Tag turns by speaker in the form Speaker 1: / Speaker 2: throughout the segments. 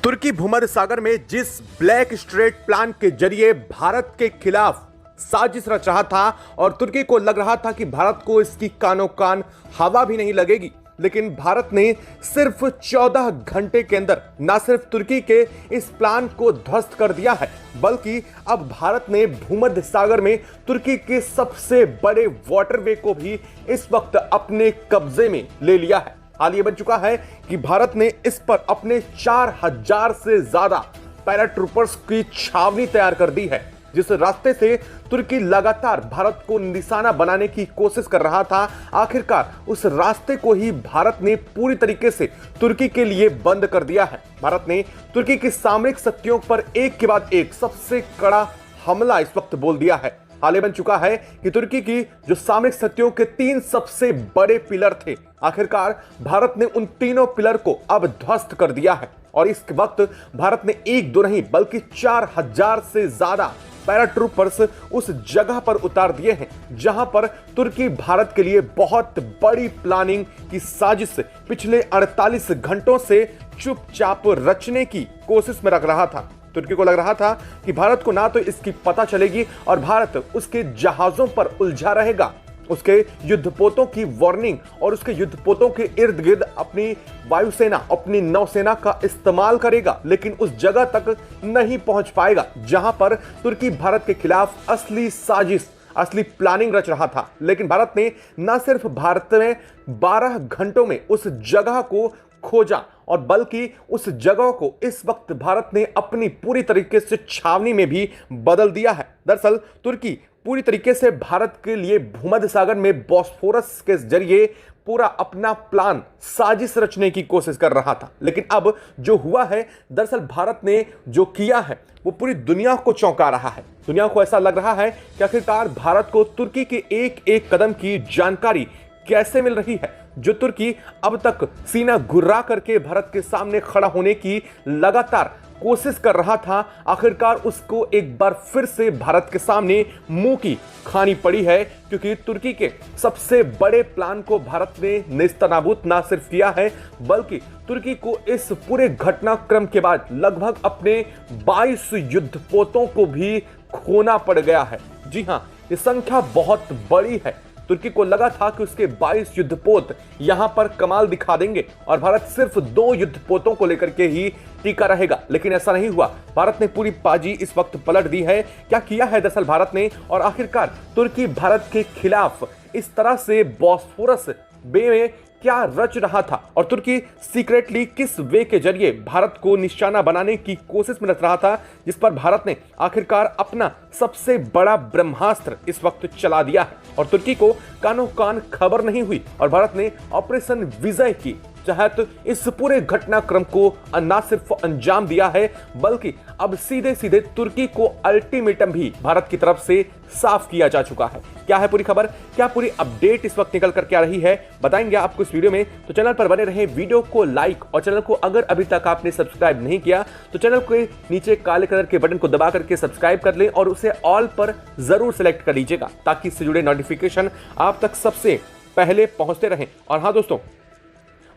Speaker 1: तुर्की भूमध्य सागर में जिस ब्लैक स्ट्रेट प्लान के जरिए भारत के खिलाफ साजिश रच रहा था और तुर्की को लग रहा था कि भारत को इसकी कानों कान हवा भी नहीं लगेगी, लेकिन भारत ने सिर्फ 14 घंटे के अंदर न सिर्फ तुर्की के इस प्लान को ध्वस्त कर दिया है, बल्कि अब भारत ने भूमध्य सागर में तुर्की के सबसे बड़े वाटरवे को भी इस वक्त अपने कब्जे में ले लिया है। हाल ये बन चुका है कि भारत ने इस पर अपने 4000 से ज्यादा पैराट्रूपर्स की छावनी तैयार कर दी है, जिस रास्ते से तुर्की लगातार भारत को निशाना बनाने की कोशिश कर रहा था। आखिरकार उस रास्ते को ही भारत ने पूरी तरीके से तुर्की के लिए बंद कर दिया है। भारत ने तुर्की की सामरिक शक्तियों पर एक के बाद एक सबसे कड़ा हमला इस वक्त बोल दिया है। हाल बन चुका है कि तुर्की की जो सामरिक शक्तियों के 3 सबसे बड़े पिलर थे, आखिरकार भारत ने उन तीनों पिलर को अब ध्वस्त कर दिया है और इस वक्त भारत ने 1-2 नहीं बल्कि 4000 से ज्यादा पैराट्रूपर्स उस जगह पर उतार दिए हैं जहां पर तुर्की भारत के लिए बहुत बड़ी प्लानिंग की साजिश पिछले 48 घंटों से चुपचाप रचने की कोशिश में रख रहा था। तुर्की को लग रहा था कि भारत को ना तो इसकी पता चलेगी और भारत उसके जहाजों पर उलझा रहेगा, उसके युद्धपोतों की वार्निंग और उसके युद्धपोतों के इर्द गिर्द अपनी वायुसेना अपनी नौसेना का इस्तेमाल करेगा, लेकिन उस जगह तक नहीं पहुंच पाएगा जहां पर तुर्की भारत के खिलाफ असली साजिश असली प्लानिंग रच रहा था। लेकिन भारत ने न सिर्फ भारत में 12 घंटों में उस जगह को खोजा और बल्कि उस जगह को इस वक्त भारत ने अपनी पूरी तरीके से छावनी में भी बदल दिया है। दरअसल तुर्की पूरी तरीके से भारत के लिए भूमध्य सागर में बॉस्फोरस के जरिए पूरा अपना प्लान साजिश रचने की कोशिश कर रहा था, लेकिन अब जो हुआ है, दरअसल भारत ने जो किया है वो पूरी दुनिया को चौंका रहा है। दुनिया को ऐसा लग रहा है कि आखिरकार भारत को तुर्की के एक एक कदम की जानकारी कैसे मिल रही है। जो तुर्की अब तक सीना घुर्रा करके भारत के सामने खड़ा होने की लगातार कोशिश कर रहा था, आखिरकार उसको एक बार फिर से भारत के सामने मुंह की खानी पड़ी है, क्योंकि तुर्की के सबसे बड़े प्लान को भारत ने नेस्तनाबूद ना सिर्फ किया है, बल्कि तुर्की को इस पूरे घटनाक्रम के बाद लगभग अपने 22 युद्धपोतों को भी खोना पड़ गया है। जी हां, ये संख्या बहुत बड़ी है। तुर्की को लगा था कि उसके 22 युद्धपोत यहां पर कमाल दिखा देंगे और भारत सिर्फ 2 युद्धपोतों को लेकर के ही टीका रहेगा, लेकिन ऐसा नहीं हुआ। भारत ने पूरी बाजी इस वक्त पलट दी है। क्या किया है दरअसल भारत ने, और आखिरकार तुर्की भारत के खिलाफ इस तरह से बॉस्फोरस बे में क्या रच रहा था और तुर्की सीक्रेटली किस वे के जरिए भारत को निशाना बनाने की कोशिश में रच रहा था, जिस पर भारत ने आखिरकार अपना सबसे बड़ा ब्रह्मास्त्र इस वक्त चला दिया है और तुर्की को कानों कान खबर नहीं हुई और भारत ने ऑपरेशन विजय की तहत इस पूरे घटनाक्रम को न सिर्फ अंजाम दिया है, बल्कि अब सीधे सीधे तुर्की को अल्टीमेटम भी भारत की तरफ से साफ किया जा चुका है। क्या है पूरी खबर, क्या पूरी अपडेट इस वक्त निकल कर क्या रही है, बताएंगे आपको इस वीडियो में। तो चैनल पर बने रहें, वीडियो को लाइक और चैनल को अगर अभी तक आपने सब्सक्राइब नहीं किया तो चैनल के नीचे काले कलर के बटन को दबा करके सब्सक्राइब कर लें और उसे ऑल पर जरूर सेलेक्ट कर लीजिएगा, ताकि इससे जुड़े नोटिफिकेशन आप तक सबसे पहले पहुंचते रहें। और हाँ दोस्तों,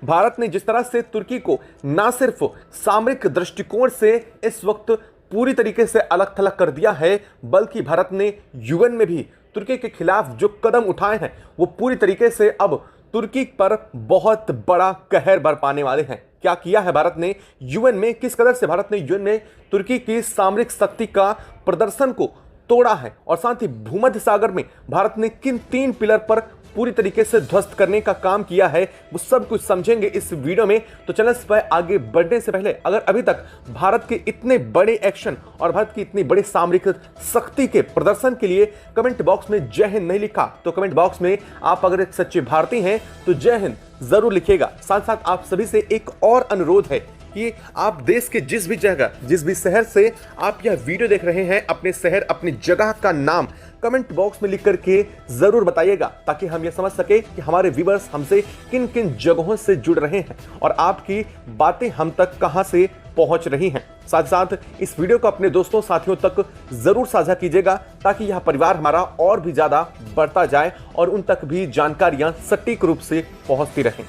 Speaker 1: भारत ने जिस तरह से तुर्की को ना सिर्फ सामरिक दृष्टिकोण से इस वक्त पूरी तरीके से अलग थलग कर दिया है, बल्कि भारत ने यूएन में भी तुर्की के खिलाफ जो कदम उठाए हैं वो पूरी तरीके से अब तुर्की पर बहुत बड़ा कहर बरपाने वाले हैं। क्या किया है भारत ने यूएन में, किस कदर से भारत ने यूएन में तुर्की की सामरिक शक्ति का प्रदर्शन को तोड़ा है और साथ ही भूमध्य सागर में भारत ने किन 3 पिलर पर पूरी तरीके से ध्वस्त करने का काम किया है, वो सब कुछ समझेंगे इस वीडियो में। तो चैनल पर आगे बढ़ने से पहले अगर अभी तक भारत के इतने बड़े एक्शन और भारत की इतनी बड़ी सामरिक शक्ति के प्रदर्शन के लिए कमेंट बॉक्स में जय हिंद नहीं लिखा तो कमेंट बॉक्स में आप अगर एक सच्चे भारतीय हैं तो जय हिंद जरूर लिखिएगा। साथ साथ आप सभी से एक और अनुरोध है कि आप देश के जिस भी जगह जिस भी शहर से आप यह वीडियो देख रहे हैं, अपने शहर अपनी जगह का नाम कमेंट बॉक्स में लिख करके जरूर बताइएगा, ताकि हम यह समझ सके कि हमारे व्यूअर्स हमसे किन किन जगहों से जुड़ रहे हैं और आपकी बातें हम तक कहां से पहुंच रही हैं। साथ साथ इस वीडियो को अपने दोस्तों साथियों तक जरूर साझा कीजिएगा, ताकि यह परिवार हमारा और भी ज्यादा बढ़ता जाए और उन तक भी जानकारियां सटीक रूप से पहुंचती रहें।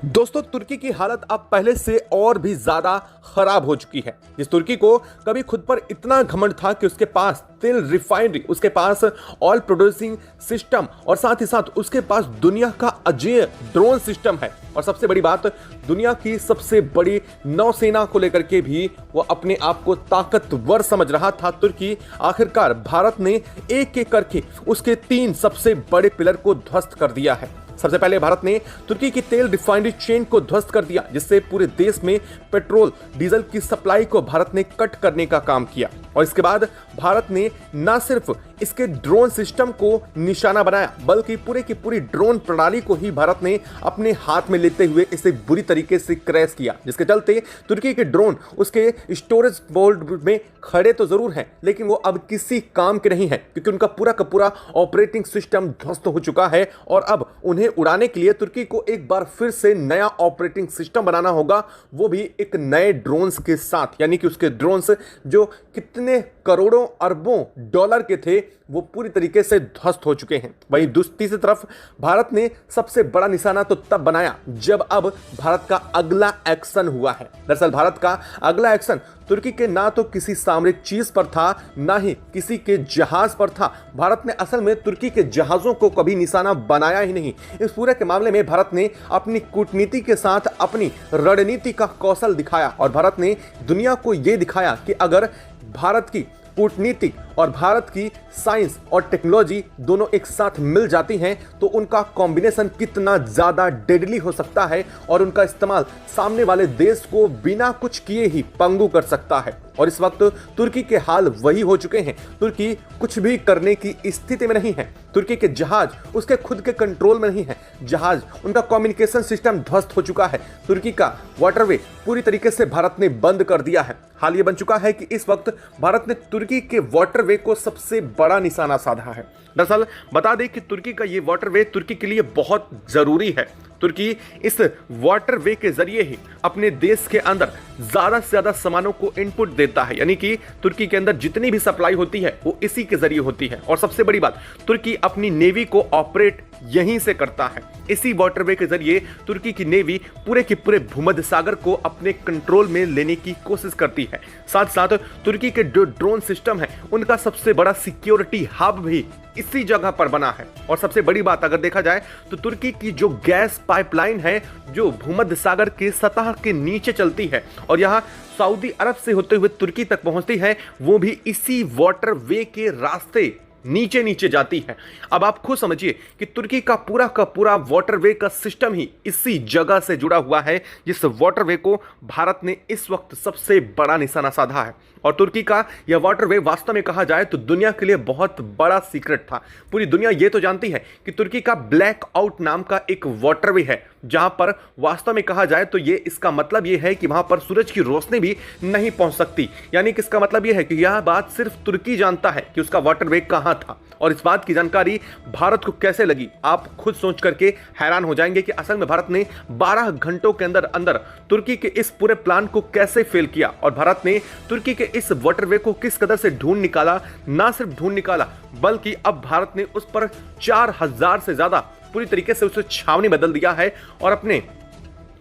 Speaker 1: दोस्तों, तुर्की की हालत अब पहले से और भी ज्यादा खराब हो चुकी है। जिस तुर्की को कभी खुद पर इतना घमंड था कि उसके पास तेल रिफाइनरी, उसके पास ऑयल प्रोड्यूसिंग सिस्टम और साथ ही साथ उसके पास दुनिया का अजेय ड्रोन सिस्टम है, और सबसे बड़ी बात, दुनिया की सबसे बड़ी नौसेना को लेकर के भी वो अपने आप को ताकतवर समझ रहा था तुर्की, आखिरकार भारत ने एक एक करके उसके 3 सबसे बड़े पिलर को ध्वस्त कर दिया है। सबसे पहले भारत ने तुर्की की तेल रिफाइनरी चेन को ध्वस्त कर दिया, जिससे पूरे देश में पेट्रोल डीजल की सप्लाई को भारत ने कट करने का काम किया। और इसके बाद भारत ने न सिर्फ इसके ड्रोन सिस्टम को निशाना बनाया, बल्कि पूरे की पूरी ड्रोन प्रणाली को ही भारत ने अपने हाथ में लेते हुए इसे बुरी तरीके से क्रैश किया, जिसके चलते तुर्की के ड्रोन उसके स्टोरेज होल्ड में खड़े तो जरूर हैं, लेकिन वो अब किसी काम के नहीं है, क्योंकि उनका पूरा का पूरा ऑपरेटिंग सिस्टम ध्वस्त हो चुका है। और अब उन्हें उड़ाने के लिए तुर्की को एक बार फिर से नया ऑपरेटिंग सिस्टम बनाना होगा, वो भी एक नए ड्रोन्स के साथ, यानी कि उसके ड्रोन्स जो कितने करोड़ों अरबों डॉलर के थे वो पूरी तरीके से ध्वस्त हो चुके हैं। वहीं दूसरी तरफ भारत ने सबसे बड़ा निशाना तो तब बनाया जब अब भारत का अगला एक्शन हुआ है। दरअसल भारत का अगला एक्शन तुर्की के ना तो किसी सामरिक चीज पर था, ना ही किसी के जहाज पर था। भारत ने असल में तुर्की के जहाजों को कभी निशाना बनाया ही नहीं। इस पूरे के मामले में भारत ने अपनी कूटनीति के साथ अपनी रणनीति का कौशल दिखाया, और भारत ने दुनिया को यह दिखाया कि अगर भारत की कूटनीतिक और भारत की साइंस और टेक्नोलॉजी दोनों एक साथ मिल जाती हैं तो उनका कॉम्बिनेशन कितना ज़्यादा डेडली हो सकता है, और उनका इस्तेमाल सामने वाले देश को बिना कुछ किए ही पंगु कर सकता है। और इस वक्त तुर्की के हाल वही हो चुके हैं। तुर्की कुछ भी करने की स्थिति में नहीं है। तुर्की के जहाज उसके खुद के कंट्रोल में नहीं है। जहाज, उनका कम्युनिकेशन सिस्टम ध्वस्त हो चुका है। तुर्की का वाटरवे पूरी तरीके से भारत ने बंद कर दिया है। हाल ये बन चुका है कि इस वक्त भारत ने तुर्की के वाटरवे को सबसे बड़ा निशाना साधा है। दरअसल बता दें कि तुर्की का ये वाटरवे तुर्की के लिए बहुत जरूरी है। तुर्की इस वाटरवे के जरिए ही अपने देश के अंदर ज्यादा से ज्यादा सामानों को इनपुट देता है, यानी कि तुर्की के अंदर जितनी भी सप्लाई होती है वो इसी के जरिए होती है। और सबसे बड़ी बात, तुर्की अपनी नेवी को ऑपरेट यहीं से करता है। इसी वाटरवे के जरिए तुर्की की नेवी पूरे के पूरे भूमध्य सागर को अपने कंट्रोल में लेने की कोशिश करती है। साथ साथ तुर्की के जो ड्रोन सिस्टम है उनका सबसे बड़ा सिक्योरिटी हब भी इसी जगह पर बना है। और सबसे बड़ी बात अगर देखा जाए तो तुर्की की जो गैस पाइपलाइन है जो भूमध्य सागर के सतह के नीचे चलती है और यहां सऊदी अरब से होते हुए तुर्की तक पहुंचती है, वो भी इसी वाटरवे के रास्ते नीचे नीचे जाती है। अब आप खुद समझिए कि तुर्की का पूरा वाटरवे का सिस्टम ही इसी जगह से जुड़ा हुआ है, जिस वाटरवे को भारत ने इस वक्त सबसे बड़ा निशाना साधा है। और तुर्की का यह वाटरवे वास्तव में कहा जाए तो दुनिया के लिए बहुत बड़ा सीक्रेट था। पूरी दुनिया यह तो जानती है कि तुर्की का ब्लैक आउट नाम का एक वाटरवे है, जहां पर वास्तव में कहा जाए तो ये इसका मतलब यह है कि वहां पर सूरज की रोशनी भी नहीं पहुंच सकती। यानी कि इसका मतलब यह है कि यह बात सिर्फ तुर्की जानता है कि उसका वाटरवे कहां था। और इस बात की जानकारी भारत को कैसे लगी, आप खुद सोच करके हैरान हो जाएंगे कि असल में भारत ने 12 घंटों के अंदर अंदर तुर्की के इस पूरे प्लान को कैसे फेल किया। और भारत ने तुर्की के इस वाटरवे को किस कदर से ढूंढ निकाला, ना सिर्फ ढूंढ निकाला बल्कि अब भारत ने उस पर 4000 से ज्यादा पूरी तरीके से उसे छावनी बदल दिया है और अपने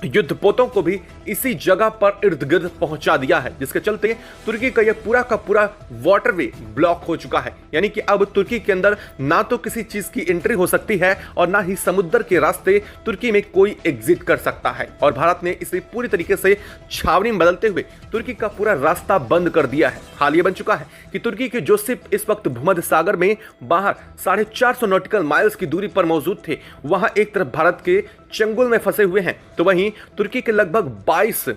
Speaker 1: युद्धपोतों को भी इसी जगह पर इर्द गिर्द पहुंचा दिया है, जिसके चलते तुर्की का यह पूरा वाटरवे ब्लॉक हो चुका है। यानी कि अब तुर्की के अंदर ना तो किसी चीज की एंट्री हो सकती है और ना ही समुद्र के रास्ते तुर्की में कोई एग्जिट कर सकता है। और भारत ने इसे पूरी तरीके से छावनी में बदलते हुए तुर्की का पूरा रास्ता बंद कर दिया है। हाल ये बन चुका है कि तुर्की के जो शिप इस वक्त भूमध्य सागर में बाहर 450 नॉटिकल माइल्स की दूरी पर मौजूद थे, वहां एक तरफ भारत के चंगुल में फंसे हुए हैं, तो वहीं तुर्की के लगभग 22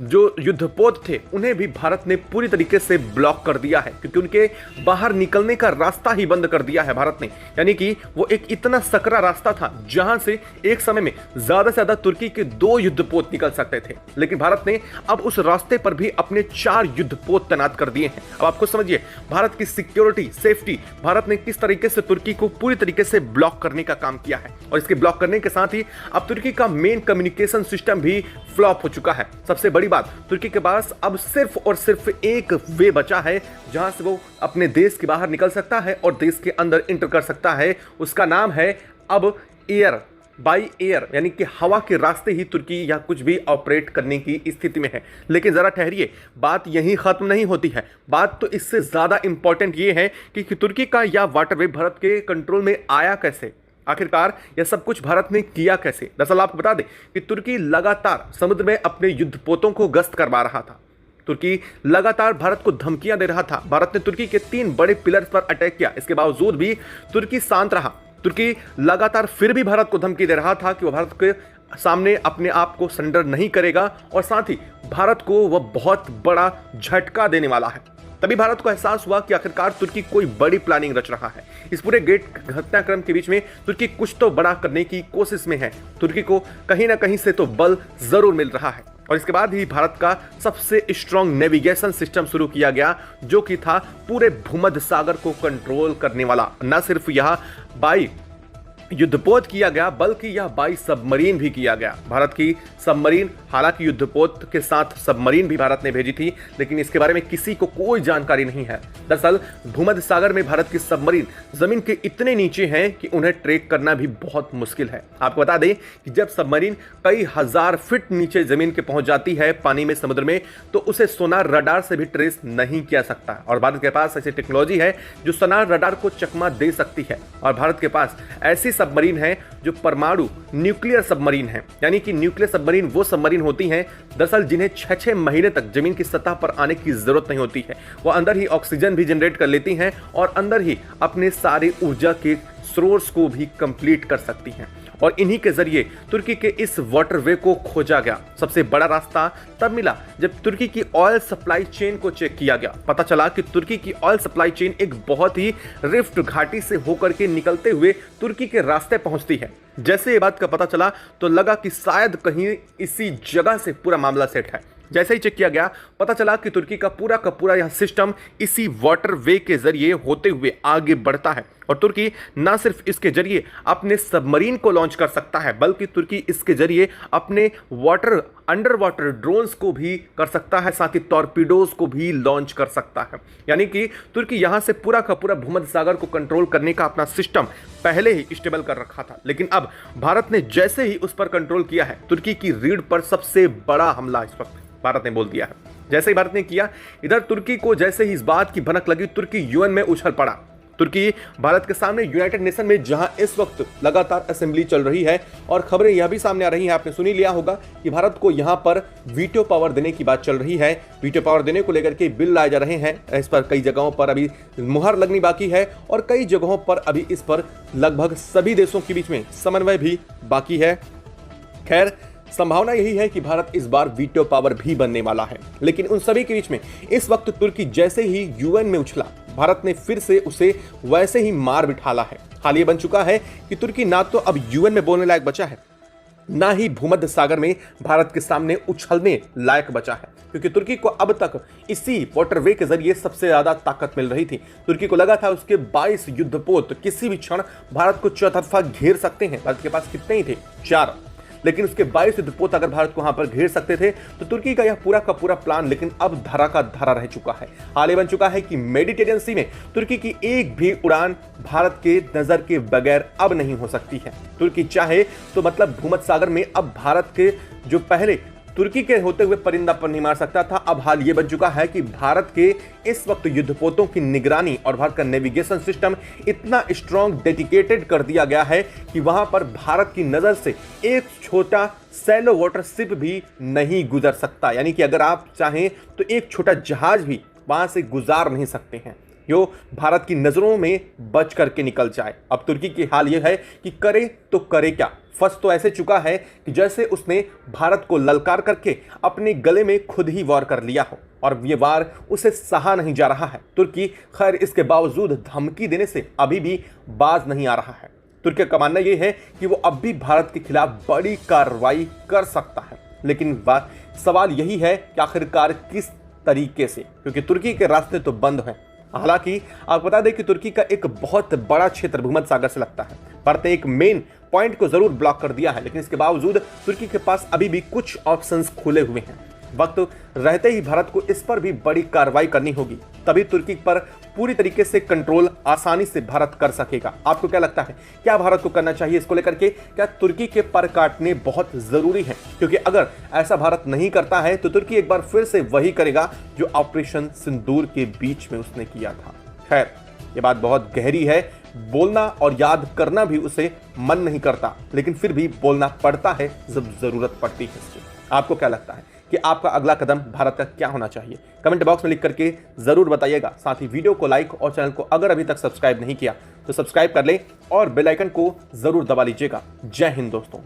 Speaker 1: जो युद्धपोत थे उन्हें भी भारत ने पूरी तरीके से ब्लॉक कर दिया है, क्योंकि उनके बाहर निकलने का रास्ता ही बंद कर दिया है भारत ने। यानी कि वो एक इतना सकरा रास्ता था जहां से एक समय में ज्यादा से ज्यादा तुर्की के 2 युद्धपोत निकल सकते थे, लेकिन भारत ने अब उस रास्ते पर भी अपने 4 युद्धपोत तैनात कर दिए हैं। अब आपको समझिए भारत की सिक्योरिटी, सेफ्टी, भारत ने किस तरीके से तुर्की को पूरी तरीके से ब्लॉक करने का काम किया है। और इसके ब्लॉक करने के साथ ही अब तुर्की का मेन कम्युनिकेशन सिस्टम भी फ्लॉप हो चुका है। सबसे बड़ी बात, तुर्की के पास अब सिर्फ और सिर्फ एक वे बचा है जहां से वो अपने देश के बाहर निकल सकता है और देश के अंदर इंटर कर सकता है। उसका नाम है अब एयर बाई एयर यानी कि हवा के रास्ते ही तुर्की या कुछ भी ऑपरेट करने की स्थिति में है। लेकिन जरा ठहरिए, बात यहीं खत्म नहीं होती है। बात तो इससे ज्यादा इंपॉर्टेंट ये है कि तुर्की का यह वाटरवे भारत के कंट्रोल में आया कैसे, आखिरकार यह सब कुछ भारत ने किया कैसे। दरअसल आपको बता दें कि तुर्की लगातार समुद्र में अपने युद्धपोतों को गश्त करवा रहा था। तुर्की लगातार भारत को धमकियां दे रहा था। भारत ने तुर्की के 3 बड़े पिलर्स पर अटैक किया, इसके बावजूद भी तुर्की शांत रहा। तुर्की लगातार फिर भी भारत को धमकी दे रहा था कि वह भारत के सामने अपने आप को सरेंडर नहीं करेगा और साथ ही भारत को वह बहुत बड़ा झटका देने वाला है। तभी भारत को एहसास हुआ कि आखिरकार तुर्की कोई बड़ी प्लानिंग रच रहा है। इस पूरे गेट घटनाक्रम के बीच में तुर्की कुछ तो बड़ा करने की कोशिश में है। तुर्की को कहीं ना कहीं से तो बल जरूर मिल रहा है और इसके बाद ही भारत का सबसे स्ट्रॉन्ग नेविगेशन सिस्टम शुरू किया गया, जो कि था पूरे भूमध्य सागर को कंट्रोल करने वाला। न सिर्फ यह बाई युद्धपोत किया गया बल्कि यह बाई सबमरीन भी किया गया। भारत की सबमरीन, हालांकि युद्धपोत के साथ सबमरीन भी भारत ने भेजी थी, लेकिन इसके बारे में किसी को कोई जानकारी नहीं है। दरअसल भूमध्य सागर में भारत की सबमरीन जमीन के इतने नीचे हैं कि उन्हें ट्रैक करना भी बहुत मुश्किल है। आपको बता दें कि जब सबमरीन कई हजार फीट नीचे जमीन के पहुंच जाती है पानी में, समुद्र में, तो उसे सोनार रडार से भी ट्रेस नहीं किया सकता। और भारत के पास ऐसी टेक्नोलॉजी है जो सोनार रडार को चकमा दे सकती है। और भारत के पास ऐसी सबमरीन है जो परमाणु न्यूक्लियर सबमरीन है, यानी कि न्यूक्लियर सबमरीन वो सबमरीन होती हैं दरअसल जिन्हें 6-6 महीने तक जमीन की सतह पर आने की जरूरत नहीं होती है। वो अंदर ही ऑक्सीजन भी जनरेट कर लेती हैं और अंदर ही अपने सारे ऊर्जा के सोर्स को भी कंप्लीट कर सकती हैं। और इन्हीं के जरिए तुर्की के इस वाटरवे को खोजा गया। सबसे बड़ा रास्ता तब मिला जब तुर्की की ऑयल सप्लाई चेन को चेक किया गया। पता चला कि तुर्की की ऑयल सप्लाई चेन एक बहुत ही रिफ्ट घाटी से होकर के निकलते हुए तुर्की के रास्ते पहुंचती है। जैसे ये बात का पता चला तो लगा कि शायद कहीं इसी जगह से पूरा मामला सेट है। जैसे ही चेक किया गया पता चला कि तुर्की का पूरा यह सिस्टम इसी वाटरवे के जरिए होते हुए आगे बढ़ता है। और तुर्की ना सिर्फ इसके जरिए अपने सबमरीन को लॉन्च कर सकता है बल्कि तुर्की इसके जरिए अपने अंडर वाटर ड्रोन्स को भी कर सकता है, साथ ही टॉर्पीडोज को भी लॉन्च कर सकता है। यानी कि तुर्की यहां से पूरा का पूरा भूमध्य सागर को कंट्रोल करने का अपना सिस्टम पहले ही स्टेबल कर रखा था। लेकिन अब भारत ने जैसे ही उस पर कंट्रोल किया है, तुर्की की रीढ़ पर सबसे बड़ा हमला इस वक्त भारत ने बोल दिया है। जैसे ही भारत ने किया, इधर तुर्की को जैसे ही इस बात की भनक लगी, तुर्की यूएन में उछल पड़ा। तुर्की भारत के सामने यूनाइटेड नेशन में, जहां इस वक्त लगातार असेंबली चल रही है और खबरें यह भी सामने आ रही हैं, आपने सुन ही लिया होगा कि भारत को यहां पर वीटो पावर देने की बात चल रही है। वीटो पावर देने को लेकर के बिल लाए जा रहे हैं। इस पर कई जगहों पर अभी मुहर लगनी बाकी है और कई जगहों पर अभी इस पर लगभग सभी देशों के बीच में समन्वय भी बाकी है। खैर, संभावना यही है कि भारत इस बार वीटो पावर भी बनने वाला है। लेकिन उन सभी के बीच में इस वक्त तुर्की जैसे ही यूएन में उछला, भारत ने फिर से उसे वैसे ही मार बिठाला है। हाल ये बन चुका है कि तुर्की ना तो अब यूएन में बोलने लायक बचा है, ना ही भूमध्य सागर में भारत के सामने उछलने लायक बचा है, क्योंकि तुर्की को अब तक इसी वाटरवे के जरिए सबसे ज्यादा ताकत मिल रही थी। तुर्की को लगा था उसके 22 युद्धपोत किसी भी क्षण भारत को चौतरफा घेर सकते हैं। भारत के पास कितने ही थे? 4, लेकिन उसके 22 युद्धपोत अगर भारत को वहां पर घेर सकते थे तो तुर्की का यह पूरा का पूरा प्लान लेकिन अब धरा का धरा रह चुका है। हाल ये बन चुका है कि मेडिटेरियन सी में तुर्की की एक भी उड़ान भारत के नजर के बगैर अब नहीं हो सकती है। तुर्की चाहे तो मतलब भूमध्य सागर में अब भारत के जो पहले तुर्की के होते हुए परिंदा पर नहीं मार सकता था, अब हाल ये बन चुका है कि भारत के इस वक्त युद्धपोतों की निगरानी और भारत का नेविगेशन सिस्टम इतना स्ट्रॉन्ग डेडिकेटेड कर दिया गया है कि वहां पर भारत की नजर से एक छोटा सैलो वाटर शिप भी नहीं गुजर सकता। यानी कि अगर आप चाहें तो एक छोटा जहाज भी वहां से गुजार नहीं सकते हैं, जो भारत की नजरों में बच करके निकल जाए। अब तुर्की की हाल यह है कि करे तो करे क्या। फंस तो ऐसे चुका है कि जैसे उसने भारत को ललकार करके अपने गले में खुद ही वार कर लिया हो और ये वार उसे सहा नहीं जा रहा है। तुर्की खैर इसके बावजूद धमकी देने से अभी भी बाज नहीं आ रहा है। तुर्की का मानना यह है कि वो अब भी भारत के खिलाफ बड़ी कार्रवाई कर सकता है, लेकिन सवाल यही है कि आखिरकार किस तरीके से, क्योंकि तुर्की के रास्ते तो बंद हैं। हालांकि आपको बता दें कि तुर्की का एक बहुत बड़ा क्षेत्र भूमध्य सागर से लगता है। भारत ने एक मेन पॉइंट को जरूर ब्लॉक कर दिया है, लेकिन इसके बावजूद तुर्की के पास अभी भी कुछ ऑप्शंस खुले हुए हैं। वक्त रहते ही भारत को इस पर भी बड़ी कार्रवाई करनी होगी, तभी तुर्की पर पूरी तरीके से कंट्रोल आसानी से भारत कर सकेगा। आपको क्या लगता है, क्या भारत को करना चाहिए इसको लेकर के? क्या तुर्की के पर काटने बहुत जरूरी है? क्योंकि अगर ऐसा भारत नहीं करता है तो तुर्की एक बार फिर से वही करेगा जो ऑपरेशन सिंदूर के बीच में उसने किया था। खैर, ये बात बहुत गहरी है, बोलना और याद करना भी उसे मन नहीं करता, लेकिन फिर भी बोलना पड़ता है जब जरूरत पड़ती है इसकी। आपको क्या लगता है कि आपका अगला कदम भारत का क्या होना चाहिए? कमेंट बॉक्स में लिख करके जरूर बताइएगा। साथ ही वीडियो को लाइक और चैनल को अगर अभी तक सब्सक्राइब नहीं किया तो सब्सक्राइब कर ले और बेल आइकन को जरूर दबा लीजिएगा। जय हिंद दोस्तों।